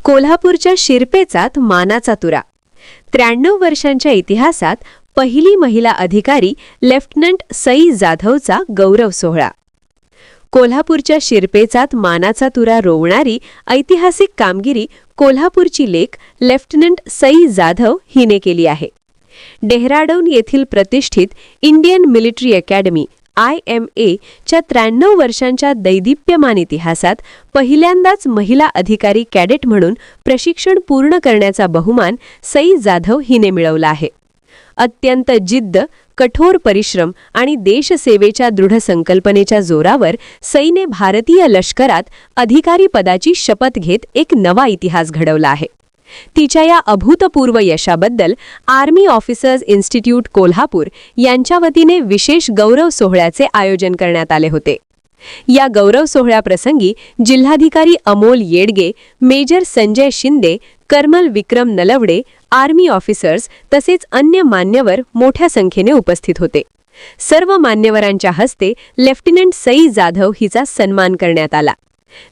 कोल्हापूरच्या शिरपेचात मानाचा तुरा. 93 वर्षांच्या इतिहासात पहिली महिला अधिकारी लेफ्टनंट सई जाधवचा गौरव सोहळा. कोल्हापूरच्या शिरपेचात मानाचा तुरा रोवणारी ऐतिहासिक कामगिरी कोल्हापूरची लेक लेफ्टनंट सई जाधव हिने केली आहे. डेहराडून येथील प्रतिष्ठित इंडियन मिलिटरी अकॅडमी IMA च्या 93 वर्षांच्या दैदिप्यमान इतिहासात पहिल्यांदाच महिला अधिकारी कॅडेट म्हणून प्रशिक्षण पूर्ण करण्याचा बहुमान सई जाधव हिने मिळवला आहे. अत्यंत जिद्द, कठोर परिश्रम आणि देशसेवेच्या दृढ संकल्पनेच्या जोरावर सईने भारतीय लष्करात अधिकारी पदाची शपथ घेत एक नवा इतिहास घडवला आहे. तिच्या या अभूतपूर्व यशाबद्दल आर्मी ऑफिसर्स इन्स्टिट्यूट कोल्हापूर यांच्या वतीने विशेष गौरव सोहळ्याचे आयोजन करण्यात आले होते. या गौरव सोहळ्याप्रसंगी जिल्हाधिकारी अमोल येडगे, मेजर संजय शिंदे, कर्नल विक्रम नलवडे, आर्मी ऑफिसर्स तसेच अन्य मान्यवर मोठ्या संख्येने उपस्थित होते. सर्व मान्यवरांच्या हस्ते लेफ्टनंट सई जाधव हिचा सन्मान करण्यात आला.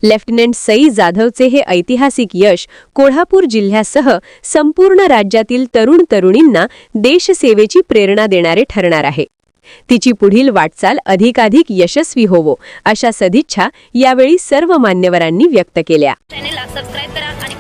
लेफ्टनंट सई जाधवचे हे ऐतिहासिक यश कोल्हापूर जिल्ह्यासह संपूर्ण राज्यातील तरुण तरुणींना देशसेवेची प्रेरणा देणारे ठरणार आहे. तिची पुढील वाटचाल अधिकाधिक यशस्वी होवो अशा सदिच्छा यावेळी सर्व मान्यवरांनी व्यक्त केल्या. चॅनेलला सबस्क्राइब करा आणि